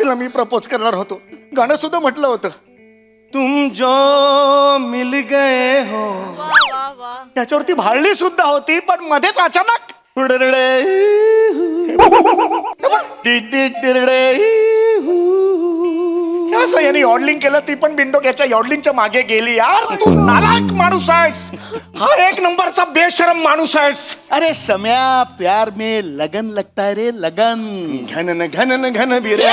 तिला मी प्रपोज करणार होतो. गाणं सुद्धा म्हटलं होतं, तुम जो मिल गए हो. त्याच्यावरती भाळली सुद्धा होती, पण मध्येच अचानक असं याने यॉडलिंग केलं. ती पण बिंडोक याच्या यॉडलिंगच्या मागे गेली. यार तू नालायक माणूस आहेस. हा एक नंबरचा बेशरम माणूस आहेस. अरे सम्या, प्यार में लगन लगता है रे, लगन. घन घन घन बिरे.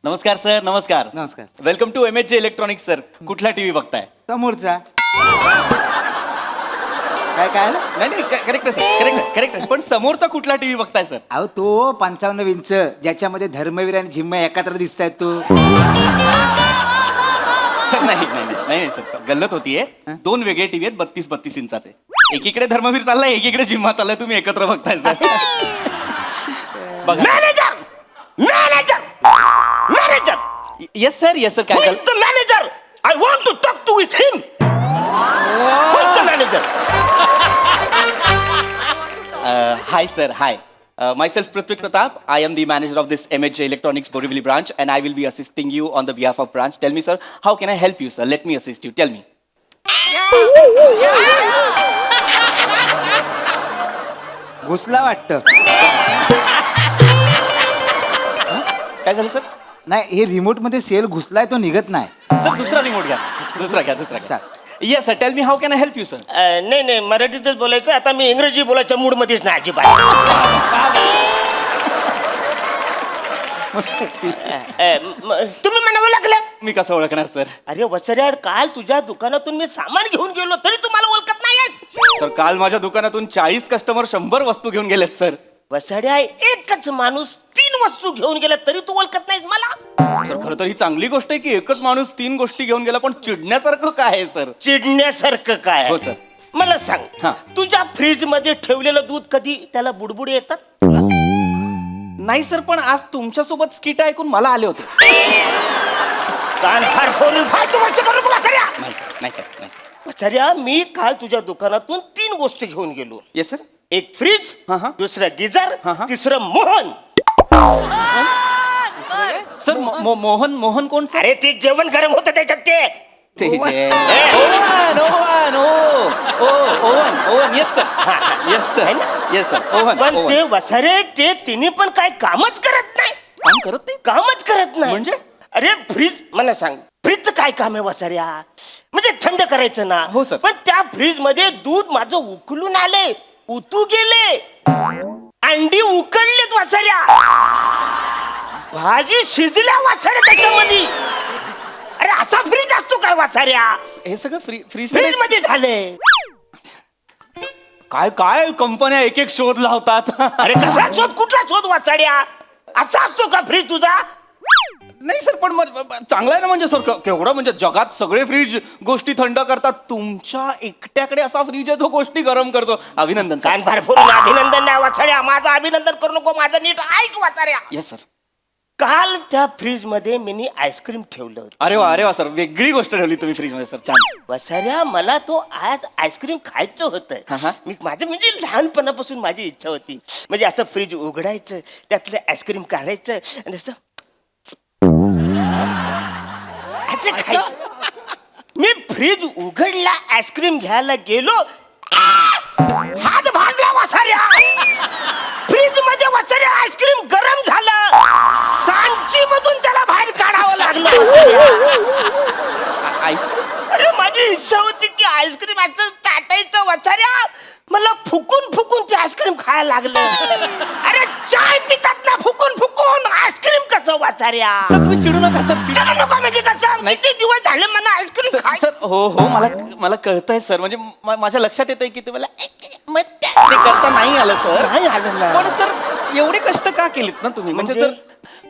नमस्कार सर. नमस्कार. नमस्कार. Welcome to MHJ electronics sir. कुठला टीव्ही बघताय? समोरचा. काय नाही नाही करेक्ट आहे सर. करेक्ट आहे. पण समोरचा कुठला टीव्ही बघताय सर? अहो तो 55 इंच ज्याच्यामध्ये धर्मवीर आणि झिम्मा एकत्र दिसत आहेत तो. सर नाही सर, गल्लत होतीये. दोन वेगळे टीव्ही आहेत, 32 इंचाचे. एकीकडे धर्मवीर चाललाय, एकीकडे जिम्मा चाललाय. तुम्ही एकत्र बघताय sir. Manager manager manager. Yes sir. काय Who is the manager? I want to talk to with him. Who is the manager? Hi sir. High. Myself Prithvik Pratap. I am the manager of this MHJ Electronics Borivali branch, and I will be assisting you on the behalf of branch. Tell me, sir, how can I help you, sir? Let me assist you. Tell me. घुसला वाटतं. काय झालं sir? नाही, हे remote मध्ये sale घुसलाय, तो निघत नाही. सर दुसरा रिमोट घ्या. दुसरा घ्या. Yes sir. Tell me how can I help you sir? नाही मराठीतच बोलायचं. आता मी इंग्रजी बोलायच्या मूड मध्येच नाही अजिबात. तुम्ही म्हणावं लागलं. मी कसं ओळखणार सर? अरे वसऱ्या, काल तुझ्या दुकानातून मी सामान घेऊन गेलो तरी तुम्हाला ओळखत नाही. सर काल माझ्या दुकानातून 40 कस्टमर 100 वस्तू घेऊन गेलेत सर. वसड्या, एकच माणूस 3 वस्तू घेऊन गेला तरी तू ओळखत नाहीस मला. सर खरं तर ही चांगली गोष्ट आहे की एकच माणूस 3 गोष्टी घेऊन गेला, पण चिडण्यासारखं काय आहे सर? चिडण्यासारखं काय? हो सर. मला सांग, हा. तुझ्या फ्रीज मध्ये ठेवलेलं दूध कधी त्याला बुडबुडे येतात? नाही सर, पण आज तुमच्यासोबत स्किट ऐकून मला आले होते. कान फार फोडून फालतू गोष्ट करू नको वसऱ्या. नाही सर. वसऱ्या, मी काल तुझ्या दुकानातून 3 गोष्टी घेऊन गेलो. Yes sir. एक फ्रीज, हा, हा. दुसरं गिझर, हा, हा. तिसरं मोहन. सर मोहन कोण सर? अरे ते जेवण गरम होतं त्याच्यात ते. ओवन. Yes sir. पण ते वसरे ते तिने पण काय कामच करत नाही. कामच करत नाही म्हणजे? अरे फ्रीज, मला सांग, फ्रीजचं काय काम आहे वसऱ्या? म्हणजे थंड करायचं ना. हो सर. पण त्या फ्रीज मध्ये दूध माझं उकलून आले, उतू गेले, अंडी उकडलेत वसऱ्या, भाजी शिजल्या वसऱ्या त्याच्यामध्ये. अरे असा फ्रीज असतो काय वसऱ्या? हे सगळं फ्रीज फ्रीज मध्ये झाले. काय कंपन्या एक एक शोध लावतात. अरे कसा शोध, कुठला शोध वसऱ्या? असा असतो का फ्रीज तुझा? नाही सर, पण चांगला आहे ना. म्हणजे सर केवढं, म्हणजे जगात सगळे फ्रीज गोष्टी थंड करतात, तुमच्या एकट्याकडे असा फ्रीज आहे जो गोष्टी गरम करतो. अभिनंदन सर. कान फार फोडून अभिनंदन नाही वसऱ्या. माझं अभिनंदन करू नको, माझं नीट ऐक वसऱ्या. Yes sir. काल त्या फ्रीज मध्ये मी आईस्क्रीम ठेवलं होतं. अरे वा सर, वेगळी गोष्ट ठेवली तुम्ही फ्रीज मध्ये सर. छान. वसऱ्या, मला तो आज आईस्क्रीम खायचं हा, होतं. मी माझं म्हणजे लहानपणापासून माझी इच्छा होती. म्हणजे असं फ्रीज उघडायचं, त्यातलं आईस्क्रीम काढायचं आणि असं खायचं. मी फ्रीज उघडला, आईस्क्रीम घ्यायला गेलो, हात भाजला वसऱ्या. फ्रीज मध्ये वसऱ्या आईस्क्रीम गरम झालं, सांची मधून त्याला बाहेर काढावं लागलं. आईस्क्रीम? अरे माझी इच्छा होती की आईस्क्रीम असं चाटायचं वसऱ्या. मला फुकून ते आईस्क्रीम खायला लागलं. अरे चाय पितात ना फुकून आईस्क्रीम कसं वसऱ्या? सर तुम्ही चिडू नका सर. चिडू नका म्हणजे कसं? किती दिवस झाले मला आईस्क्रीम सर हो मला कळतंय सर. म्हणजे माझ्या लक्षात येतंय की तुम्हाला ते करता नाही आलं सर. नाही आलं ना. पण सर एवढे कष्ट का केलेत ना तुम्ही? म्हणजे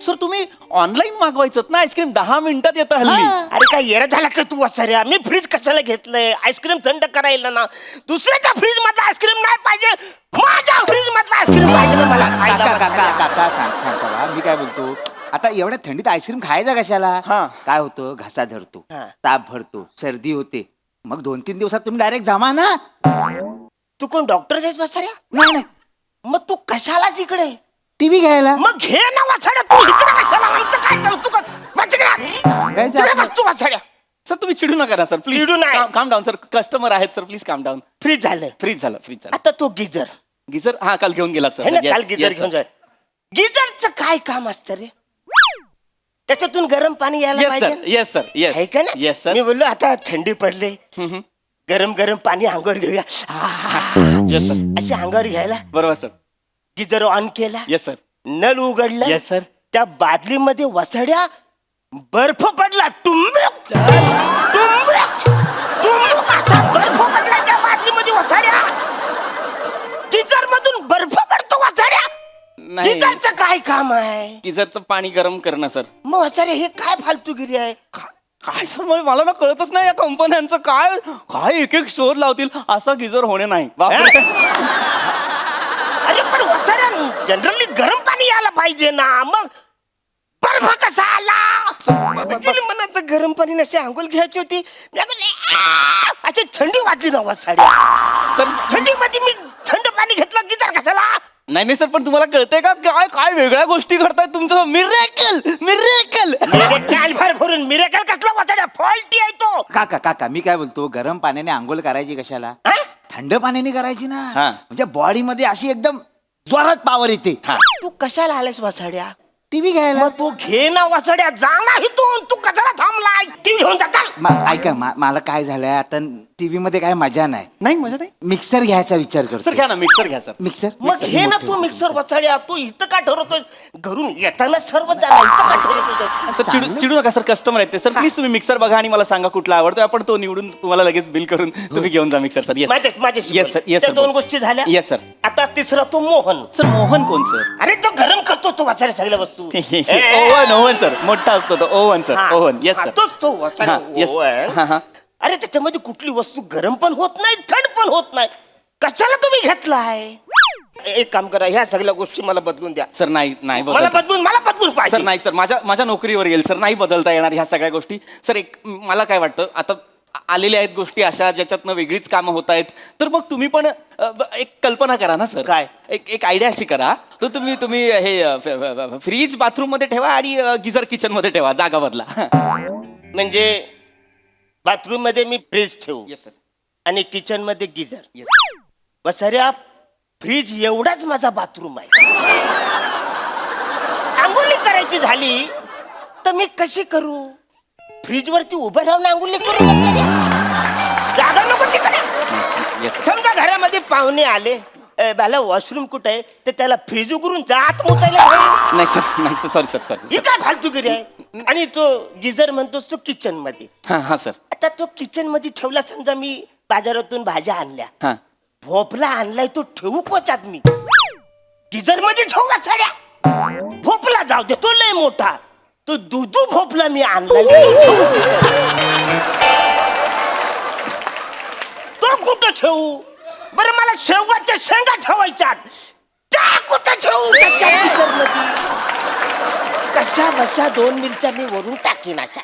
सर तुम्ही ऑनलाईन मागवायचं ना आईस्क्रीम, 10 मिनिटात येतं हल्ली. अरे काय येरा झाला का तू वसऱ्या? मी फ्रीज कशाला घेतलंय? आईस्क्रीम थंड करायला ना. दुसऱ्याच्या फ्रीज मध्ये एवढ्या थंडीत आईस्क्रीम खायचा कशाला? हा. काय होतं, घसा धरतो, हा. ताप भरतो, सर्दी होते, मग 2-3 दिवसात तुम्ही डायरेक्ट जमा ना. तू कोण डॉक्टर आहेस वसाऱ्या? नाही नाही, मग तू कशालाच इकडे? टीव्ही घ्यायला. मग घे ना वसाड्या, तू इकडे कशाला? आमचं काय चालू? तू का बस तिकडे. सांगायचं तिकडे आपलं. बस तू वसाड्या. सर तुम्ही चिडू नका ना सर प्लीज. चिडू नाही. काम डाऊन सर, कस्टमर आहेत सर, प्लीज काम डाऊन. फ्रीज झालं. फ्रीज झालं, फ्रीज झालं. आता तो गिजर गिझर हा काल घेऊन गेला है ना, सर. काल गिजर घेऊन जाय. गिजरचं काय काम असतं रे? त्याच्यातून गरम पाणी यायला येस सर, पाहिजे, येस सर, येस. आहे का ना? Yes sir. मी बोललो आता थंडी पडले, गरम गरम पाणी अंगावर घेऊया. येस सर, अशी अंगावर घ्यायला बरोबर सर. गिजर ऑन केला, येस सर. नल उघडला. Yes, sir. त्या बादलीमध्ये वसड्या बर्फ पडला. टुंबुक टुंबुक टुंबुक असा बर्फ पडला त्या बादलीमध्ये वसड्या. गिजर मधून बर्फ पडतो वसड्या. नाही. गिजरचं काय काम आहे? गिझरचं पाणी गरम करणं सर. मग वसड्या हे काय फालतूगिरी आहे? काय सर मला ना कळतच नाही या कंपन्यांचं काय काय एक एक शोध लावतील असा गिझर होणे नाही. बापरे. अरे पण वसड्या जनरली गरम पाणी यायला पाहिजे ना, मग बर्फ कसा आला? Actually मनाचं गरम पाणी नसे अंघोळ घ्यायची होती. मी बोलले, "आ!" अशी थंडी वाजली ना वसाड्या. सर थंडीमध्ये मी थंड पाणी घेतलं गिजर कशाला? नाही नाही सर पण तुम्हाला कळतंय का काय काय वेगळ्या गोष्टी घडतायत तुमचं. Miracle miracle. भर भरून मिरेकल कसला वसाड्या? फॉल्टी आहे तो. काका काका मी काय बोलतो, गरम पाण्याने आंघोळ करायची कशाला? हा? थंड पाण्याने करायची ना. हा. म्हणजे बॉडी मध्ये अशी एकदम जोरात पॉवर येते. हा. तू कशाला आलायस वसाड्या? टीव्ही घ्यायला. मग तू घे ना वसाड्या, जा ना इथून. तू कशाला थांबलाय? टीव्ही घेऊन जाता. ऐका मला काय झालंय आता, टीव्ही मध्ये काय मजा नाही. नाही मजा नाही. मिक्सर घ्यायचा विचार करतो. सर घ्या ना मिक्सर घ्या सर. मिक्सर मग घे ना तू मिक्सर वसाड्या. तू इथं का ठरवतोय? घरून येतानाच ठरवत जा ना, इथं का ठरवतोय? सर चिडू नका सर, कस्टमर आहेत ते. सर प्लीज तुम्ही मिक्सर बघा आणि मला सांगा कुठला आवडतोय. आपण तो निवडून तुम्हाला लगेच बिल करून तुम्ही घेऊन जा मिक्सर सर. माझ्याशी येस सर, येस त्या सर. दोन गोष्टी झाल्या. Yes sir. आता तिसरा तो मोहन. सर मोहन कोण सर? अरे तो गरम करतो तो वसाड्या सगळ्या वस्तू. ओव्हन ओव्हन सर, मोठा असतो तो ओव्हन सर. हा, ओव्हन येस हा, सर. तोच तो वसाड्या हा, yes. ओव्हन. हा, हा. अरे त्याच्यामध्ये कुठली वस्तू गरम पण होत नाही, थंड पण होत नाही. कशाला तुम्ही घेतलाय? एक काम करा, ह्या सगळ्या गोष्टी मला बदलून द्या. सर नाही नाही मला बदलून सर पाहिजे. नाही सर, माझ्या नोकरीवर येईल सर. नाही बदलता येणार ह्या सगळ्या गोष्टी. सर एक मला काय वाटतं आता आलेल्या आहेत गोष्टी अशा ज्याच्यातनं वेगळीच कामं होत आहेत. तर मग तुम्ही पण एक कल्पना करा ना सर. काय? एक आयडिया अशी करा तर तुम्ही हे फ्रीज बाथरूम मध्ये ठेवा आणि गिझर किचन मध्ये ठेवा. जागा बदला. म्हणजे बाथरूम मध्ये मी फ्रीज ठेवू येस सर. आणि किचन मध्ये गिझर. येस. वसाऱ्या फ्रीज एवढाच माझा बाथरूम आहे. आंघोळी करायची झाली तर मी कशी करू? फ्रीज वरती उभं राहून आंघोळी करू वसाऱ्या? जागा नको तिकडे. Yes sir. समजा घरामध्ये पाहुणे आले, मला वॉशरूम कुठे आहे, तर त्याला फ्रीज उघडून जात मुतायला घालू. नाही सर, नाही सर, सॉरी सर, सॉरी. ही काय फालतूगिरी आहे? आणि तो गिझर म्हणतोस तो किचन मध्ये. हा सर. आता तो किचन मध्ये ठेवला. समजा मी बाजारातून भाज्या आणल्या, हा भोपला आणलाय, तो ठेवू कोच्यात मी? गिझर मध्ये ठेवू साड्या? भोपला जाऊ दे, तो लय मोठा. तो दुधू भोपला मी आणलाय, तो ठेवू कुठं? तो कुठं ठेवू? बरं मला शेवगाच्या शेंगा ठेवायच्यात, त्या कुठं ठेवू? त्याच्या गिझरमध्ये कशा बशा 2 मिरच्या मी वरून टाकीन अशा.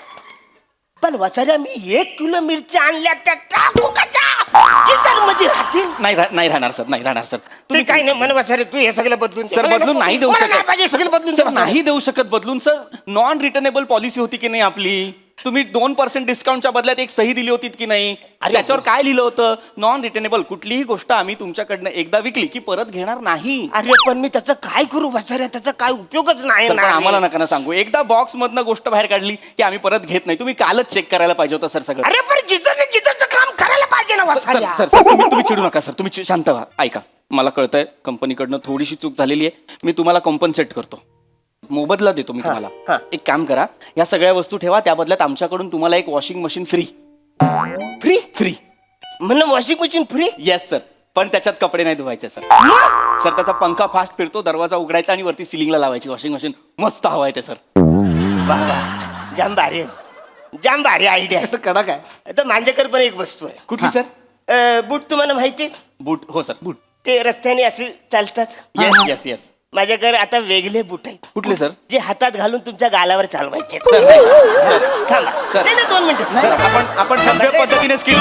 पण वसाऱ्या मी 1 किलो मिरच्या आणल्या, त्या टाकू का त्या गिझर मध्ये राहतील? नाही राहणार सर, नाही राहणार सर. तुम्ही काय नाही म्हण वसारे, तू हे सगळं बदलून दे. सर मला बदलून नको. नाही देऊ मला नाही शकत पाहिजे, सगळं बदलून दे सर. वसाऱ्या. नाही देऊ शकत बदलून सर. नॉन रिटर्नेबल पॉलिसी होती की नाही आपली? तुम्ही 2% डिस्काउंटच्या बदल्यात एक सही दिली होती की नाही? अरे त्याच्यावर काय लिहिलं होतं? Non returnable. कुठलीही गोष्ट आम्ही तुमच्याकडनं एकदा विकली की परत घेणार नाही. अरे पण मी त्याचं काय करू वसाऱ्या? त्याचा काय उपयोगच नाही सर, पण ना. आम्हाला नका ना सांगू. एकदा बॉक्स मधनं गोष्ट बाहेर काढली की आम्ही परत घेत नाही. तुम्ही कालच चेक करायला पाहिजे होतं सर सगळं. अरे पण गिझरचं काम करायला पाहिजे ना सर वसाऱ्या. सर सर तुम्ही चिडू नका सर. तुम्ही शांत व्हा. ऐका, मला कळतंय कंपनीकडनं थोडीशी चूक झालेली आहे. मी तुम्हाला कॉम्पन्सेट करतो, मोबदला देतो मी हा. तुम्हाला. एक काम करा, या सगळ्या वस्तू ठेवा, त्या बदल्यात आमच्याकडून तुम्हाला एक washing machine free. Free free. म्हणून washing machine free? Yes sir. पण त्याच्यात कपडे नाही धुवायचे सर. सर त्याचा पंखा फास्ट फिरतो, दरवाजा उघडायचा आणि वरती सिलिंगला लावायची वॉशिंग मशीन. मस्त हवा आहे ते सर. वा वा, जाम भारी, जाम भारी आयडिया. कडा काय? आता माझ्याकडे पण एक वस्तू आहे. कुठली सर? बूट तुम्हाला माहिती? बूट. हो सर, बूट. ते रस्त्याने असे चालतात. Yes yes yes. माझ्याकडे आता वेगळे बूट आहेत कुठले सर? जे हातात घालून तुमच्या गालावर चालवायचे सर नाही सर. थांबा सर. नाही नाही, 2 मिनिटं सर आपण सभ्य पद्धतीने स्किट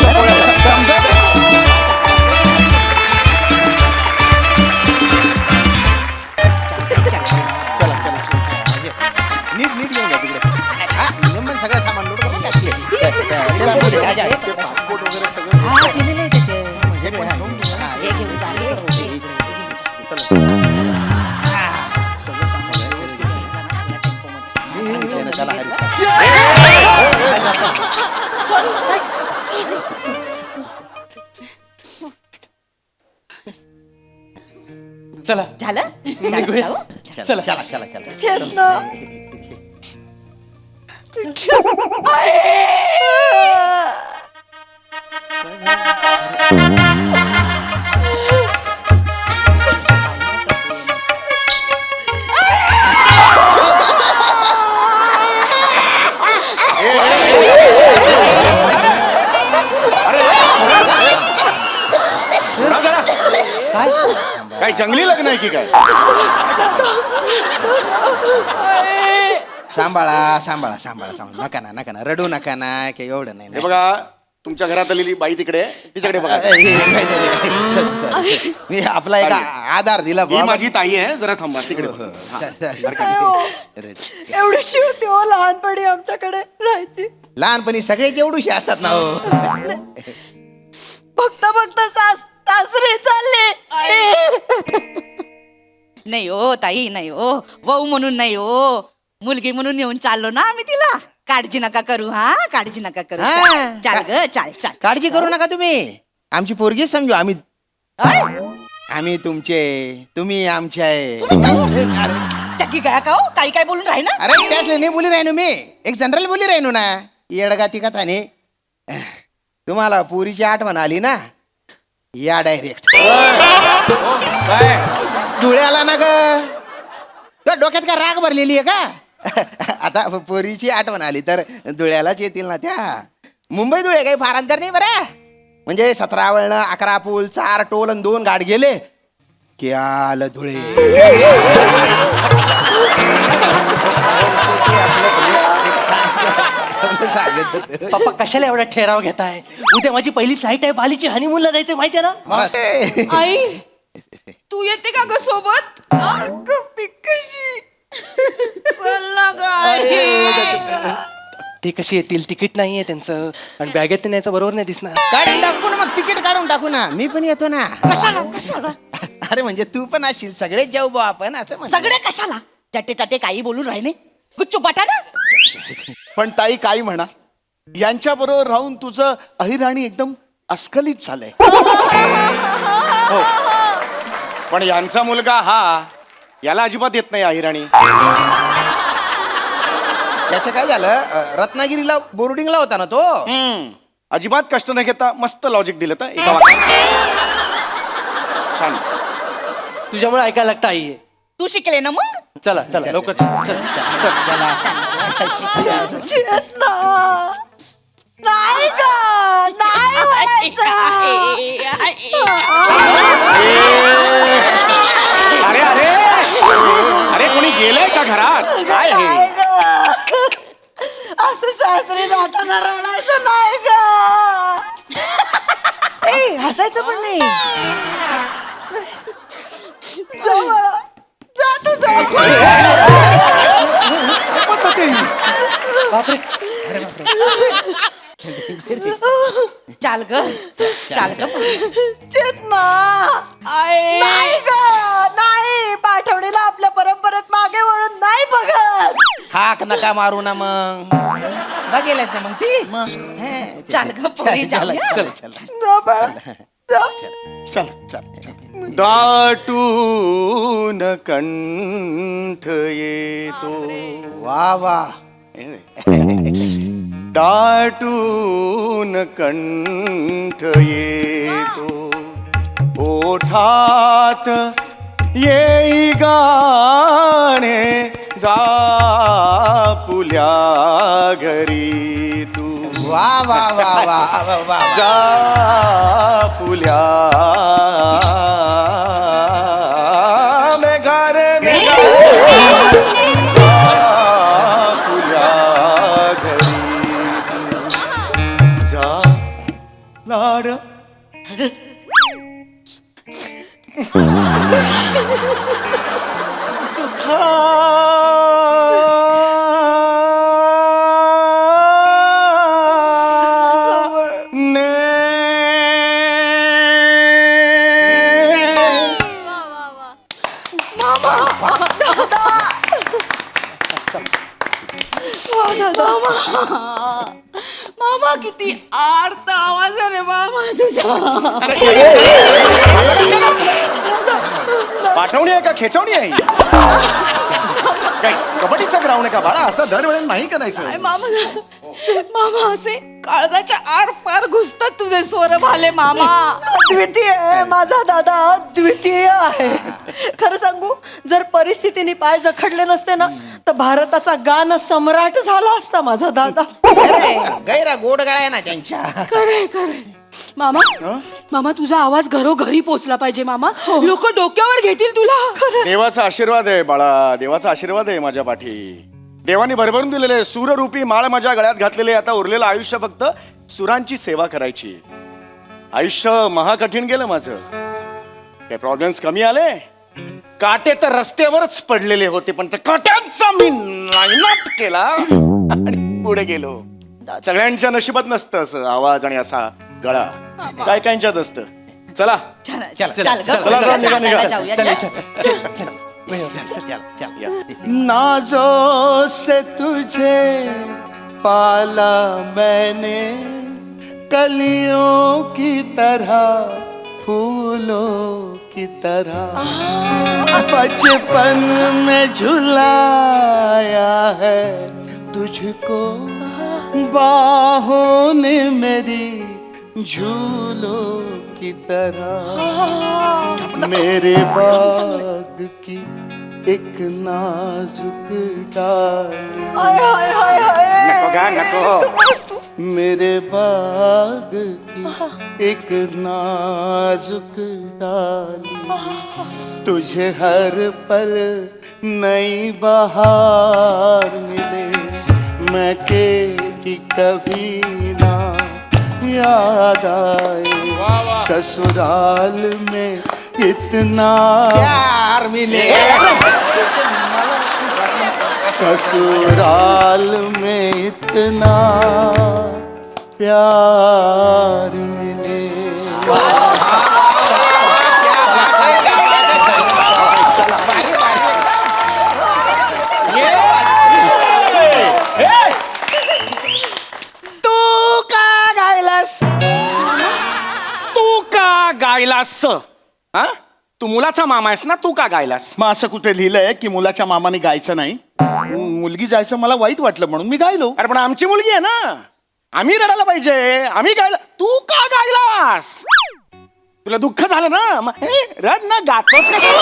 नीट नीट घेऊन जा तिकडे हा, नियमन सगळं सामान लोड करून टाकले पासपोर्ट वगैरे सगळं हा केलेलं आहे त्याचे हे घेऊन जा, हे घेऊन जा. चला चला झालं निघूया. जाऊ? चला चला चला चला काय जंगली लग्न आहे की काय? सांभाळा सांभाळा सांभाळा सांभाळा नका ना रडू नका ना काही एवढं नाही हे बघा तुमच्या घरात आलेली बाई तिकडे तिच्याकडे बघा. मी आपला एक आधार दिला ही माझी ताई आहे, जरा थांबा तिकडे बघा. एवढीशी होती हो लहानपणी आमच्याकडे राहायची. लहानपणी सगळे तेवढूशी असतात ना हो बघता बघता सासरे चालले. नाही हो ताई, नाही हो वहू म्हणून नाही हो, मुलगी म्हणून येऊन चाललो ना आम्ही तिला. काळजी नका करू, हा काळजी नका करू. हा. चाल ग चाल चाल. काळजी करू नका तुम्ही, आमची पोरगी समजू आम्ही अय, आम्ही तुमचे तुम्ही आमचे आहे. चक्की गया का हो, काही काय बोलून राही ना. अरे त्याच नाही बोली राहिनो मी, एक जनरल बोली राहिनो ना येडगाती कथाने. तुम्हाला पुरीची आठवण आली ना, या डायरेक्ट काय धुळ्याला ना ग डोक्यात का राग भरलेली आहे का? आता पोरीची आठवण आली तर धुळ्यालाच येतील ना त्या. मुंबई धुळे काही फार अंतर नाही बरं, म्हणजे 17 वळणं 11 पूल 4 टोल आणि 2 गाड गेले की आलं धुळे. सांगत होतं. पप्पा कशाला एवढा ठेराव घेताय? उद्या माझी पहिली फ्लाईट आहे, बालीची हनीमूनला जायचं माहितीये ना. आई तू येते का ग सोबत? कशी ते कशी येतील? तिकीट नाहीये त्यांचं, आणि बॅगेत न्यायचं बरोबर नाही दिसणार. काढून टाकू ना मग, तिकीट काढून टाकू ना, मी पण येतो ना. कशाला कशाला अरे म्हणजे तू पण असशील, सगळेच जाऊ बा आपण असं म्हणतो. सगळे कशाला चटे चटे काही बोलून राहिले गुच्चू पाटा ना. पण ताई काही म्हणा, यांच्या बरोबर राहून तुझं अहिराणी एकदम अस्खलित झालंय. पण यांचा मुलगा हा, याला अजिबात येत नाही अहिराणी. त्याचं काय झालं, रत्नागिरीला बोर्डिंगला होता ना तो. अजिबात कष्ट न घेता मस्त लॉजिक दिलं तर एका वाक्यात. छान. तुझ्यामुळे ऐकायला लागतं आई. तू शिकले ना मग. चला चला लवकर चल. नाही ग नाही अरे अरे अरे कोणी गेलंय का घरात? काय हे? असं सासरे जाताना रडायचं नाही ग. ए हसायचं पण नाही. जातो चाल ग चाल ग. नाही ग नाही, पाठवणीला आपल्या परंपरेत मागे वळून नाही बघत. हाक नका मारू ना मग, बघेलच ना मग ती. चाल ग पोरी, चला जाऊया. चला चल चल. दाटून कंठ येतो. वा वा. दाटून कंठ येतो, ओठात येई गाणे जापुल्या घरी तू. वा वा वा वा वा वा. जापुल्या में घर में मामा किती आर्त आवाज आहे रे मामा तुझा. पाठवणी आहे का खेचवणी आहे ही? काय कबड्डीचा ग्राउंड आहे का बाळा? असं दरवेळेला नाही करायचं. मामा असे काळजाच्या आर पार घुसतात तुझे स्वर भाले मामा. अद्वितीय आहे माझा दादा, अद्वितीय आहे. खरं सांगू, जर परिस्थितीने पाय जखडले नसते ना तर भारताचा गान सम्राट झाला असता माझा दादा. गैरा गोड गळा आहे ना त्यांच्या. खरे खरे मामा. मामा तुझा आवाज घरोघरी पोचला पाहिजे मामा. लोक डोक्यावर घेतील तुला. देवाचा आशीर्वाद आहे बाळा, देवाचा आशीर्वाद आहे माझ्या पाठी. देवाने भरभरून दिलेले सूररूपी माळ माझ्या गळ्यात घातलेले. आता उरलेलं आयुष्य फक्त सुरांची सेवा करायची. आयुष्य महाकठीण गेलं माझं. काही प्रॉब्लेम्स कमी आले. काटे तर रस्त्यावरच पडलेले होते, पण त्या काट्यांचा मी नायनाट केला आणि पुढे गेलो. सगळ्यांच्या नशिबात नसतं असं आवाज आणि असा गळा, काय काहींच्याच असतं. चला नाजों से तुझे पाला मैंने, कलियों की तरह फूलों की तरह, बचपन में झुलाया है तुझको बाहों ने मेरी झूलों की तरह. मेरे बाग की एक नाजुक डाली, नको गा नको. मेरे बाग की एक नाजुक डाली, तुझे हर पल नई बहार मिले. मैं के कभी ना याद आए, ससुराल में इतना प्यार मिले. ससुराल में इतना प्यार मिले. तू का गायलास? हा, तू मुलाचा मामा आहेस ना, तू का गायलास? मग असं कुठे लिहिलंय की मुलाच्या मामाने गायचं नाही? मुलगी जायचं मला वाईट वाटलं म्हणून मी गायलो. अरे पण आमची मुलगी आहे ना, आम्ही रडायला पाहिजे. आम्ही गायला, तू का गायलास? तुला दुःख झालं ना, मग रड ना. गातोस कशाला?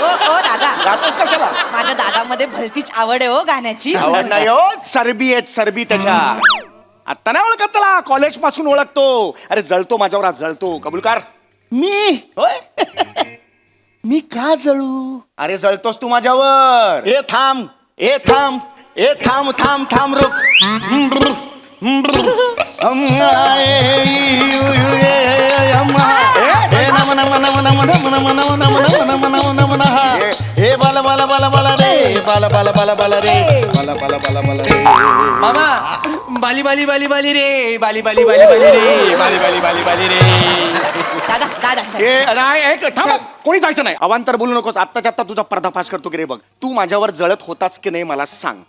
ओ दादा, गातोस कशाला? माझ्या दादामध्ये भलतीच आवड आहे हो गाण्याची. आवड नाही हो, चरबी आहे चरबी त्याच्या. आता नाही ओळखत त्याला, कॉलेज पासून ओळखतो. अरे जळतो माझ्यावर, आज जळतो. कबूल कर. मी होय. मी का जळू? अरे जळतोस तू माझ्यावर. ए थांब, ए थांब, ए थांब थांब थांब रुक. ए बाला बाला बाला बाला रे, बाला बाला बाला बाला रे, बाला बाला बाला बाला रे. मामा बाली बाली बाली बाली रे, बाली बाली बाली बाली रे, बाली बाली बाली बाली रे. दादा दादा चल. नाही ऐक, थांब. कोणी जायचं नाही. अवांतर बोलू नकोस. आत्ताच्या आत्ता तुझा पर्दाफाश करतो की रे बघ. तू माझ्यावर जळत होतास की नाही मला सांग.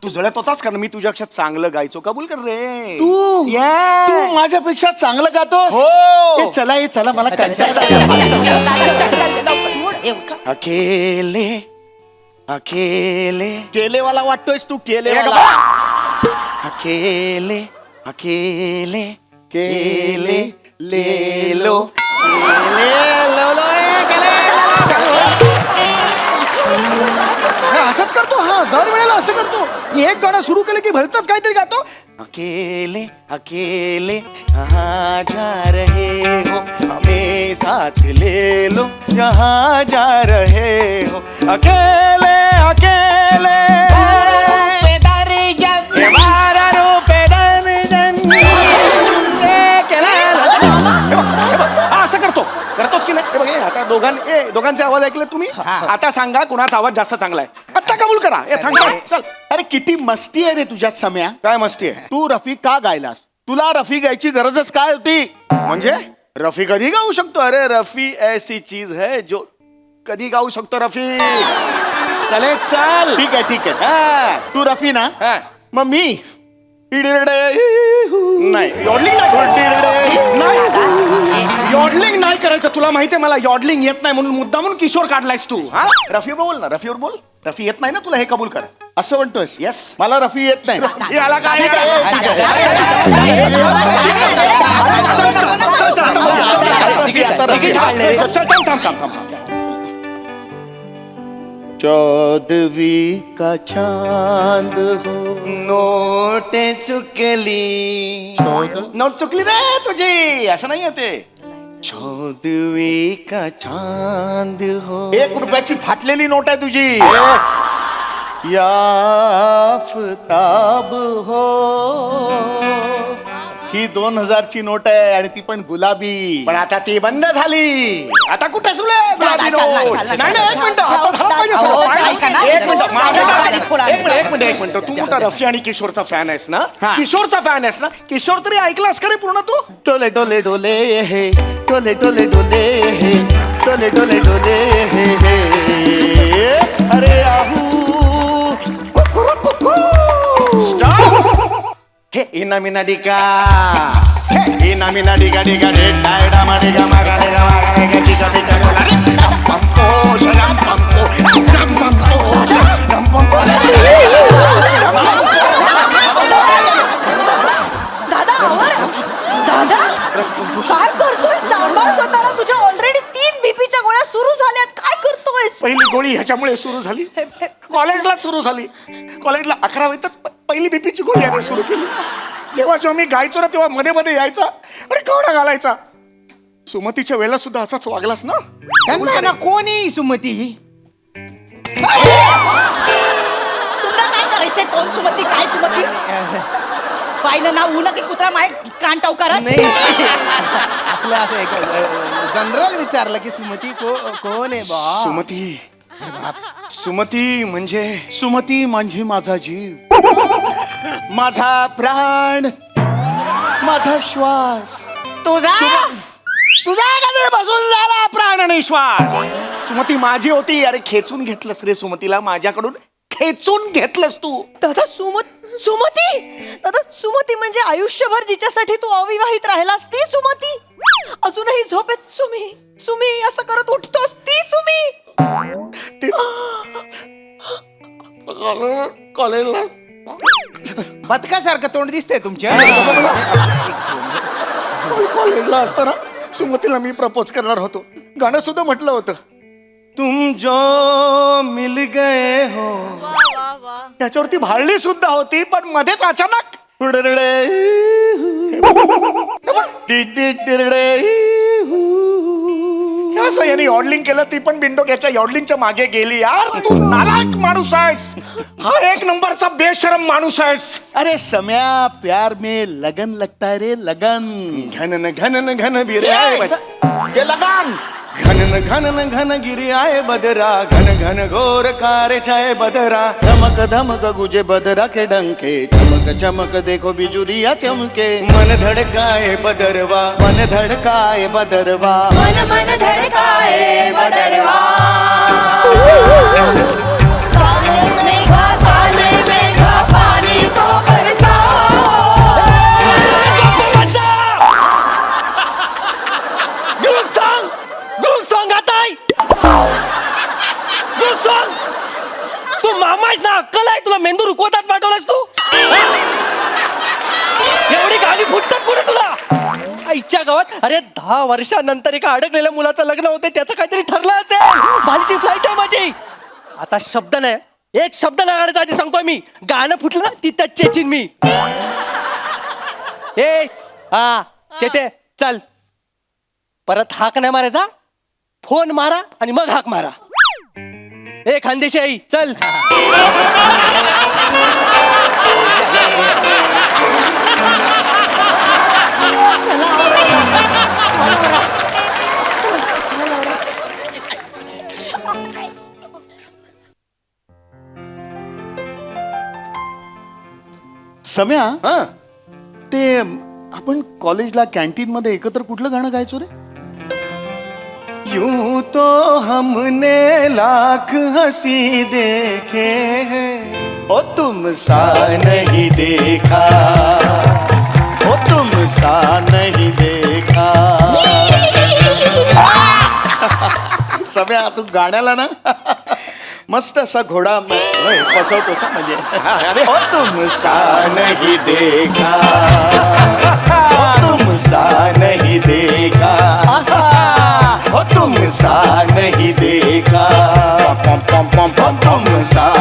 तू जळत होतास कारण मी तुझ्यापेक्षा चांगलं गायचो. कबूल कर रे. तू Yeah. तू माझ्यापेक्षा चांगलं गातोस. हो. ए, चला ये चला, मला कंटाळा दादा चल, लवकर सोड. ए, अकेले अकेले केलेवाला वाटतोयस तू, ए, केलेवाला. अकेले अकेले केले ले लो. असंच करतो. हा दरवेळेला असं करतो. एक गाणं सुरू केलं की भलतच काहीतरी गातो. अकेले अकेले कहाँ जा रहे हो, हमें साथ ले लो जहाँ जा रहे हो. अकेले अकेले असं करतोस की नाही? हे बघ, हे आता दोघांचे आवाज ऐकले तुम्ही. आता सांगा कुणाचा आवाज जास्त चांगला आहे. आता कबूल करा. थांब चल. अरे किती मस्ती आहे रे तुझ्यात सम्या. काय मस्ती आहे तू रफी का गायलास? तुला रफी गायची गरजच काय होती? म्हणजे रफी कधी गाऊ शकतो. अरे रफी ऐसी चीज है जो कधी गाऊ शकतो रफी. चले चल. ठीक आहे हा. तू रफी ना, हा. मग मी नाही यॉडलिंग नाही. यॉडलिंग नाही करायचं. तुला माहितीये मला यॉडलिंग येत नाही म्हणून मुद्दामून किशोर काढलायस तू. हा रफीवर बोल ना. रफीवर बोल. रफी येत नाही ना तुला, हे कबूल कर. असं म्हणतोस? Yes. मला रफी येत नाही. याला काय चौदवी का चांद हो, नोट चुकली. नोट चुकली रे तुझी. असं नाही ते. चौदवी का चांद हो. 1 रुपयाची फाटलेली नोट आहे तुझी. या आफताब हो, ही 2000ची नोट आहे आणि ती पण गुलाबी. पण आता ती बंद झाली. आता कुठे सुले दादा, चालला. एक मिनिट. आता झालं पाहिजे अहो, सगळं. ऐका ना. एक मिनिट. माझ्या दादा, गाडीत थोडा. एक मिनिट. तू मोठा रफी आणि किशोरचा फॅन आहेस ना. हा. किशोरचा फॅन आहेस ना. किशोर तरी ऐकलास का रे पूर्ण तू? डोले डोले डोले हे, डोले डोले डोले हे, डोले डोले डोले हे. अरे आहू हे इना मिना डिका. हे इना मिना डिका डिका डे डायडा मा डिगा मागा डिगा मागा डिगा चिका डिका डोला रे. पंपो शरम पंपो रम पंपो रम पंपो. दादा आवर. दादा काय करतोय? सांभाळ स्वतःला. तुझ्या ऑलरेडी 3 बीपीच्या गोळ्या सुरू झाल्यात. काय करतोयस? पहिली गोळी ह्याच्यामुळे सुरू झाली. कॉलेजला सुरू झाली. कॉलेजला 11वीतच पहिली बीपीची गोळी याने सुरू केली. जेव्हा मी गायचो ना तेव्हा मध्ये मध्ये यायचा. अरे केवढा घालायचा. सुमतीच्या वेळेला सुद्धा असाच वागलास ना. त्यांना ना कोणी सुमती. तुला काय करायचंय? कोण सुमती? काय सुमती? पाहिलं ना ऊन की कुत्रा माय कान टावकारस. नाही आपलं असं एक जनरल विचारलं की सुमती कोण आहे बा. सुमती म्हणजे सुमती म्हणजे माझा जीव, माझा प्राण, माझा श्वास. तुझा कधी बसून झाला प्राण आणि श्वास. सुमती माझी होती. अरे खेचून घेतलंस रे सुमतीला माझ्याकडून. खेचून घेतलंस तू. दादा सुमती. दादा सुमती म्हणजे आयुष्यभर जिच्यासाठी तू अविवाहित राहिलास ती सुमती. अजूनही झोपेत सुमी असं करत उठतोस ती सुमी. कॉलेजला बदकासारखं तोंड दिसतंय तुमच्या. कॉलेजला असताना सुमतीला मी प्रपोज करणार होतो. गाणं सुद्धा म्हटलं होतं. तुम जो मिल गए हो. त्याच्यावरती भाळली सुद्धा होती. पण मध्येच अचानक असं याने यॉडलिंग केलं. ती पण बिंडोक्याच्या यॉडलिंगच्या मागे गेली. यार तू नालायक माणूस आहेस. हा 1 नंबरचा बेशरम माणूस आहेस. अरे सम्या, प्यार में लगन लगता है रे, लगन. घन घन घन बिरे आए ये लगन. घन घन गिरी आए बदरा. घन घन घोर कार छाए बदरा. धमक धमक गुजे बदरा के डंके. चमक चमक देखो बिजुरिया चमके. मन धड़काए बदरवा. मन धड़काए बदरवा. मन मन धड़काए बदरवा. काले मेघा पानी को बरसाओ. ग्रुप सॉन्ग आता है. Group song. तू मामा आहेस ना. अक्कल आहे तुला? मेंदू रुकवतात पाठवलास तू. एवढी गाणी फुटतात पुढे तुला. आईच्या गावात. अरे 10 वर्षानंतर एका अडकलेल्या मुलाचं लग्न होते. त्याचं काहीतरी ठरलं असेल. बालीची फ्लाईट आहे माझी. आता शब्द नाही. एक शब्द नाही काढायचा आधी सांगतोय मी. गाणं फुटलं ना तिथंच चेचीन मी. ए हा चेते चल. परत हाक नाही मारायचा. फोन मारा आणि मग हाक मारा. ए खानदेशी आई चल. सम्या हा ते आपण कॉलेजला कॅन्टीन मध्ये एकत्र कुठलं गाणं गायचो रे? यूं तो हमने लाख हंसी देखे हैं ओ तुम सा नहीं देखा, ओ तुम सा नहीं देखा. सम्या तू गाण्याला ना मस्त असा घोडा बसवतोस हं, म्हणजे ओ तुम सा नहीं देखा, ओ तुम सा नहीं देखा, ओ तुम सा नहीं देखा, पम पम पम पम तुम सा